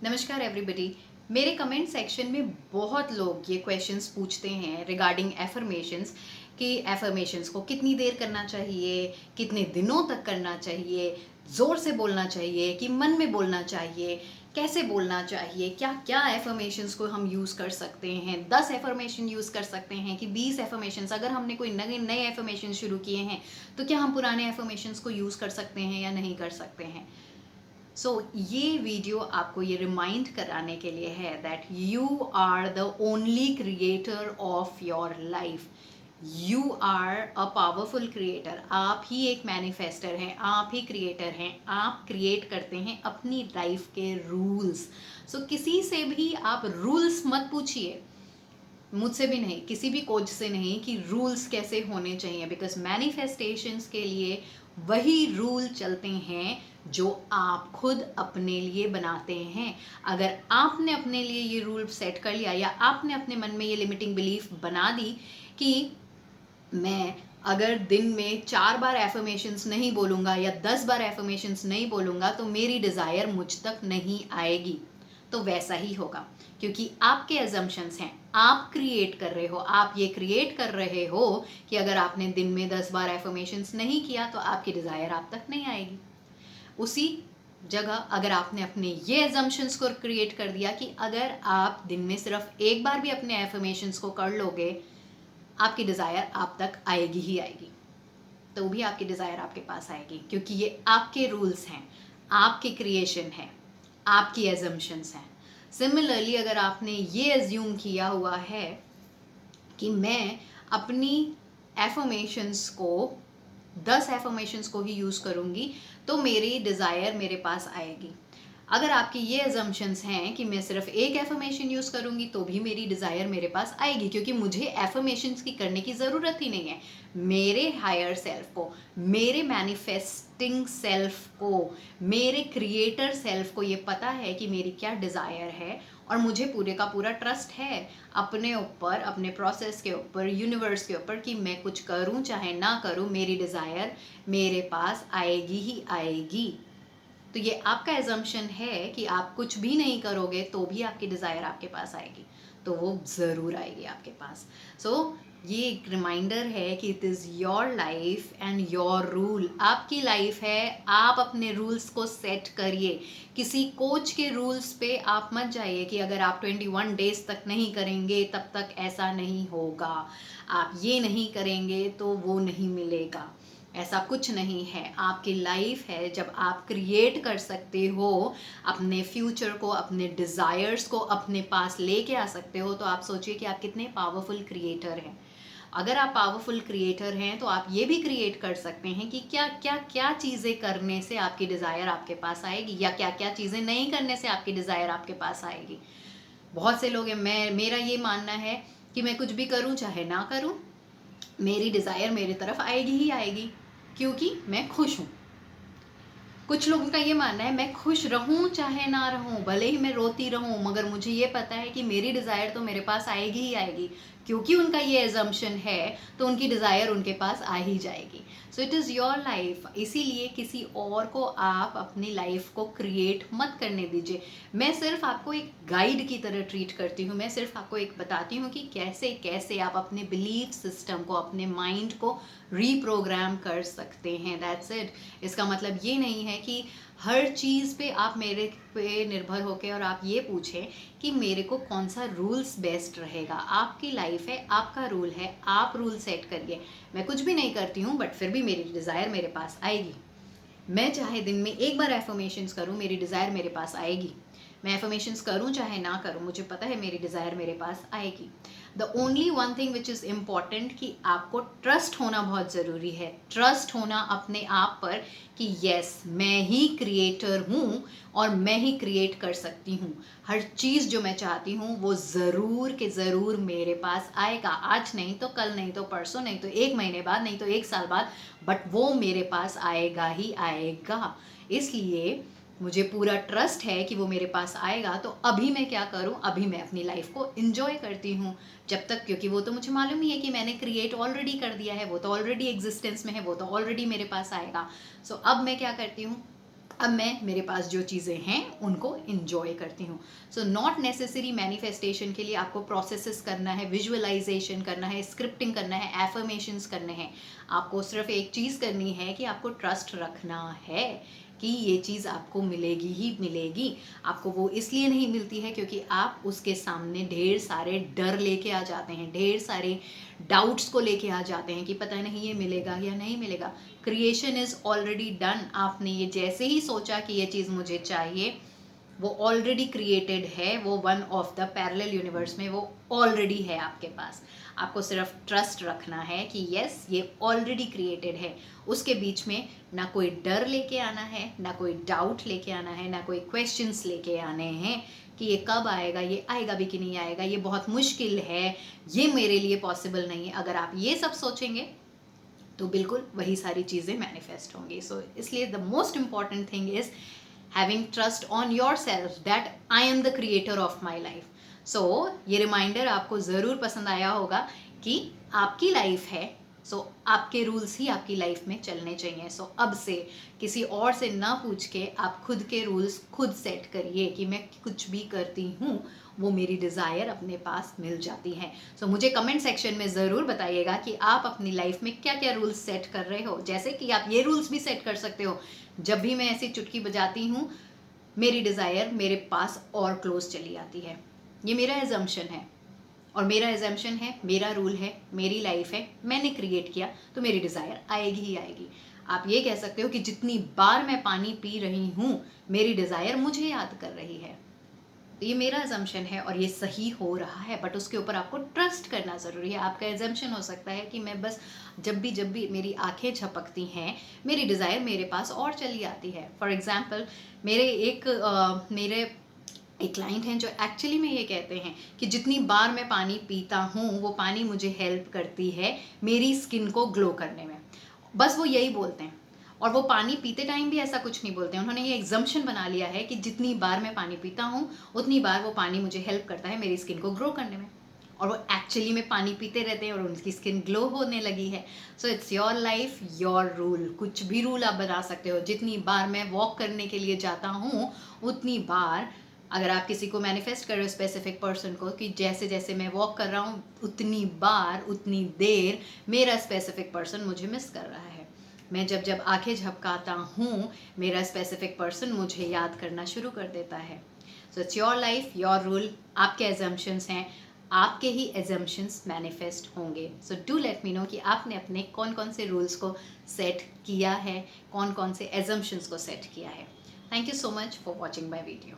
नमस्कार एवरीबॉडी। मेरे comment section में बहुत लोग ये क्वेश्चंस पूछते हैं रिगार्डिंग एफर्मेशंस कि एफर्मेशंस को कितनी देर करना चाहिए, कितने दिनों तक करना चाहिए, ज़ोर से बोलना चाहिए कि मन में बोलना चाहिए, कैसे बोलना चाहिए, क्या क्या एफर्मेशंस को हम यूज़ कर सकते हैं, 10 एफर्मेशन यूज़ कर सकते हैं कि 20 एफर्मेशंस। अगर हमने कोई नए नए एफर्मेशन शुरू किए हैं तो क्या हम पुराने एफर्मेशंस को यूज़ कर सकते हैं या नहीं कर सकते हैं। ये वीडियो आपको ये रिमाइंड कराने के लिए है that you are the only creator of your life. You are a powerful creator. आप ही एक मैनिफेस्टर हैं, आप ही क्रिएटर हैं। आप क्रिएट करते हैं अपनी लाइफ के रूल्स। किसी से भी आप रूल्स मत पूछिए, मुझसे भी नहीं, किसी भी कोच से नहीं कि रूल्स कैसे होने चाहिए, बिकॉज मैनिफेस्टेशंस के लिए वही रूल चलते हैं जो आप खुद अपने लिए बनाते हैं। अगर आपने अपने लिए ये रूल सेट कर लिया या आपने अपने मन में ये लिमिटिंग बिलीफ बना दी कि मैं अगर दिन में 4 बार एफर्मेशंस नहीं बोलूँगा या 10 बार एफर्मेशंस नहीं बोलूँगा तो मेरी डिज़ायर मुझ तक नहीं आएगी, तो वैसा ही होगा, क्योंकि आपके एजम्पशंस हैं। आप क्रिएट कर रहे हो, आप ये क्रिएट कर रहे हो कि अगर आपने दिन में 10 बार एफर्मेशंस नहीं किया तो आपकी डिज़ायर आप तक नहीं आएगी। उसी जगह अगर आपने अपने ये एजम्पशंस को क्रिएट कर दिया कि अगर आप दिन में सिर्फ एक बार भी अपने एफर्मेशंस को कर लोगे, आपकी डिज़ायर आप तक आएगी ही आएगी, तो भी आपकी डिज़ायर आपके पास आएगी, क्योंकि ये आपके रूल्स हैं, आपकी क्रिएशन है, आपकी एजम्पशंस हैं। सिमिलरली अगर आपने ये एज्यूम किया हुआ है कि मैं अपनी एफर्मेशंस को 10 एफर्मेशंस को ही यूज़ करूँगी तो मेरी डिज़ायर मेरे पास आएगी। अगर आपकी ये एजम्पशंस हैं कि मैं सिर्फ एक एफर्मेशन यूज़ करूँगी तो भी मेरी डिज़ायर मेरे पास आएगी, क्योंकि मुझे एफर्मेशंस की करने की ज़रूरत ही नहीं है। मेरे हायर सेल्फ को, मेरे मैनिफेस्टिंग सेल्फ को, मेरे क्रिएटर सेल्फ को ये पता है कि मेरी क्या डिज़ायर है, और मुझे पूरे का पूरा ट्रस्ट है अपने ऊपर, अपने प्रोसेस के ऊपर, यूनिवर्स के ऊपर कि मैं कुछ करूं चाहे ना करूं, मेरी डिज़ायर मेरे पास आएगी ही आएगी। तो ये आपका एजम्पशन है कि आप कुछ भी नहीं करोगे तो भी आपकी डिज़ायर आपके पास आएगी, तो वो ज़रूर आएगी आपके पास। ये एक रिमाइंडर है कि it is your life and your rule. आपकी लाइफ है, आप अपने रूल्स को सेट करिए। किसी कोच के रूल्स पे आप मत जाइए कि अगर आप 21 डेज तक नहीं करेंगे तब तक ऐसा नहीं होगा, आप ये नहीं करेंगे तो वो नहीं मिलेगा। ऐसा कुछ नहीं है। आपकी लाइफ है, जब आप क्रिएट कर सकते हो अपने फ्यूचर को, अपने डिज़ायर्स को अपने पास लेके आ सकते हो, तो आप सोचिए कि आप कितने पावरफुल क्रिएटर हैं। अगर आप पावरफुल क्रिएटर हैं तो आप ये भी क्रिएट कर सकते हैं कि क्या क्या क्या चीज़ें करने से आपकी डिज़ायर आपके पास आएगी, या क्या क्या चीज़ें नहीं करने से आपकी डिज़ायर आपके पास आएगी। बहुत से लोग हैं, मेरा ये मानना है कि मैं कुछ भी करूं चाहे ना करूं, मेरी डिज़ायर मेरी तरफ आएगी ही आएगी, क्योंकि मैं खुश हूँ। कुछ लोगों का ये मानना है मैं खुश रहूं चाहे ना रहूं, भले ही मैं रोती रहूं, मगर मुझे ये पता है कि मेरी डिज़ायर तो मेरे पास आएगी ही आएगी। क्योंकि उनका ये एजम्पशन है तो उनकी डिज़ायर उनके पास आ ही जाएगी। इट इज़ योर लाइफ, इसीलिए किसी और को आप अपनी लाइफ को क्रिएट मत करने दीजिए। मैं सिर्फ आपको एक गाइड की तरह ट्रीट करती हूँ, मैं सिर्फ आपको एक बताती हूँ कि कैसे कैसे आप अपने बिलीफ सिस्टम को, अपने माइंड को रीप्रोग्राम कर सकते हैं। That's it. इसका मतलब ये नहीं है कि हर चीज़ पे आप मेरे पे निर्भर होकर और आप ये पूछें कि मेरे को कौन सा रूल्स बेस्ट रहेगा। आपकी लाइफ है, आपका रूल है, आप रूल सेट करिए। मैं कुछ भी नहीं करती हूँ बट फिर भी मेरी डिज़ायर मेरे पास आएगी। मैं चाहे दिन में एक बार एफर्मेशंस करूँ, मेरी डिज़ायर मेरे पास आएगी। मैं एफर्मेशंस करूँ चाहे ना करूँ, मुझे पता है मेरी डिज़ायर मेरे पास आएगी। The only one thing which is important कि आपको ट्रस्ट होना बहुत ज़रूरी है। ट्रस्ट होना अपने आप पर कि यस, मैं ही क्रिएटर हूँ और मैं ही क्रिएट कर सकती हूँ। हर चीज़ जो मैं चाहती हूँ वो ज़रूर के ज़रूर मेरे पास आएगा। आज नहीं तो कल, नहीं तो परसों, नहीं तो 1 महीने बाद, नहीं तो 1 साल बाद, बट वो मेरे पास आएगा ही आएगा। इसलिए मुझे पूरा ट्रस्ट है कि वो मेरे पास आएगा। तो अभी मैं क्या करूं, अभी मैं अपनी लाइफ को एंजॉय करती हूँ जब तक, क्योंकि वो तो मुझे मालूम ही है कि मैंने क्रिएट ऑलरेडी कर दिया है, वो तो ऑलरेडी एग्जिस्टेंस में है, वो तो ऑलरेडी मेरे पास आएगा। अब मैं क्या करती हूँ, अब मैं मेरे पास जो चीज़ें हैं उनको इंजॉय करती हूँ। सो नॉट नेसेसरी मैनिफेस्टेशन के लिए आपको प्रोसेसेस करना है, विजुअलाइजेशन करना है, स्क्रिप्टिंग करना है, एफर्मेशंस करने हैं। आपको सिर्फ एक चीज़ करनी है कि आपको ट्रस्ट रखना है कि ये चीज़ आपको मिलेगी ही मिलेगी। आपको वो इसलिए नहीं मिलती है क्योंकि आप उसके सामने ढेर सारे डर लेके आ जाते हैं, ढेर सारे डाउट्स को लेके आ जाते हैं कि पता नहीं ये मिलेगा या नहीं मिलेगा। Creation is already done. आपने ये जैसे ही सोचा कि ये चीज़ मुझे चाहिए, वो ऑलरेडी क्रिएटेड है, वो one of the parallel universe में वो ऑलरेडी है आपके पास। आपको सिर्फ ट्रस्ट रखना है कि यस ये ऑलरेडी क्रिएटेड है। उसके बीच में ना कोई डर लेके आना है, ना कोई डाउट लेके आना है, ना कोई क्वेश्चंस लेके आने हैं कि ये कब आएगा, ये आएगा भी कि नहीं आएगा, ये बहुत मुश्किल है, ये मेरे लिए पॉसिबल नहीं है। अगर आप ये सब सोचेंगे तो बिल्कुल वही सारी चीज़ें मैनिफेस्ट होंगी। सो इसलिए the most important thing is having trust on yourself that I am the creator of my life. So ये रिमाइंडर आपको ज़रूर पसंद आया होगा कि आपकी लाइफ है, सो आपके रूल्स ही आपकी लाइफ में चलने चाहिए। सो अब से किसी और से ना पूछ के आप खुद के रूल्स खुद सेट करिए कि मैं कुछ भी करती हूँ वो मेरी डिज़ायर अपने पास मिल जाती है। सो मुझे कमेंट सेक्शन में ज़रूर बताइएगा कि आप अपनी लाइफ में क्या क्या रूल्स सेट कर रहे हो। जैसे कि आप ये रूल्स भी सेट कर सकते हो, जब भी मैं ऐसी चुटकी बजाती हूँ मेरी डिज़ायर मेरे पास और क्लोज चली आती है। ये मेरा एजम्पशन है, और मेरा एजम्पशन है, मेरा रूल है, मेरी लाइफ है, मैंने क्रिएट किया तो मेरी डिज़ायर आएगी ही आएगी। आप ये कह सकते हो कि जितनी बार मैं पानी पी रही हूँ मेरी डिज़ायर मुझे याद कर रही है। तो ये मेरा एजम्पशन है और ये सही हो रहा है, बट उसके ऊपर आपको ट्रस्ट करना ज़रूरी है। आपका एजम्पशन हो सकता है कि मैं बस जब भी मेरी आंखें झपकती हैं मेरी डिज़ायर मेरे पास और चली आती है। फॉर एग्ज़ाम्पल मेरे एक क्लाइंट हैं जो एक्चुअली में ये कहते हैं कि जितनी बार मैं पानी पीता हूँ वो पानी मुझे हेल्प करती है मेरी स्किन को ग्लो करने में। बस वो यही बोलते हैं, और वो पानी पीते टाइम भी ऐसा कुछ नहीं बोलते हैं। उन्होंने ये एग्जम्पशन बना लिया है कि जितनी बार मैं पानी पीता हूँ उतनी बार वो पानी मुझे हेल्प करता है मेरी स्किन को ग्लो करने में। और वो एक्चुअली में पानी पीते रहते हैं और उनकी स्किन ग्लो होने लगी है। So it's your life your rule. कुछ भी रूल आप बना सकते हो। जितनी बार मैं वॉक करने के लिए जाता हूँ उतनी बार, अगर आप किसी को मैनिफेस्ट कर रहे हो स्पेसिफिक पर्सन को कि जैसे जैसे मैं वॉक कर रहा हूँ उतनी बार उतनी देर मेरा स्पेसिफिक पर्सन मुझे मिस कर रहा है। मैं जब जब आंखें झपकाता हूँ मेरा स्पेसिफिक पर्सन मुझे याद करना शुरू कर देता है। So it's your life your rule. आपके एजम्पशंस हैं, आपके ही एजम्पशंस मैनिफेस्ट होंगे। So do let me know कि आपने अपने कौन कौन से रूल्स को सेट किया है, कौन कौन से एजम्पशंस को सेट किया है। Thank you so much for watching my video.